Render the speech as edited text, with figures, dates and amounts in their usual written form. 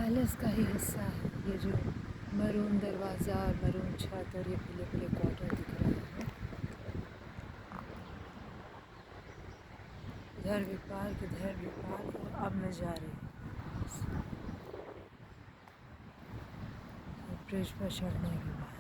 Palace का ही हिस्सा है ये जो मरून दरवाज़ा और मरून छत और ये पीले पीले क्वार्टर दिख रहे हैं। इधर भी पार्क, इधर भी पार्क, और अब मैं जा रही हूँ ब्रिज पर चढ़ने के बाद।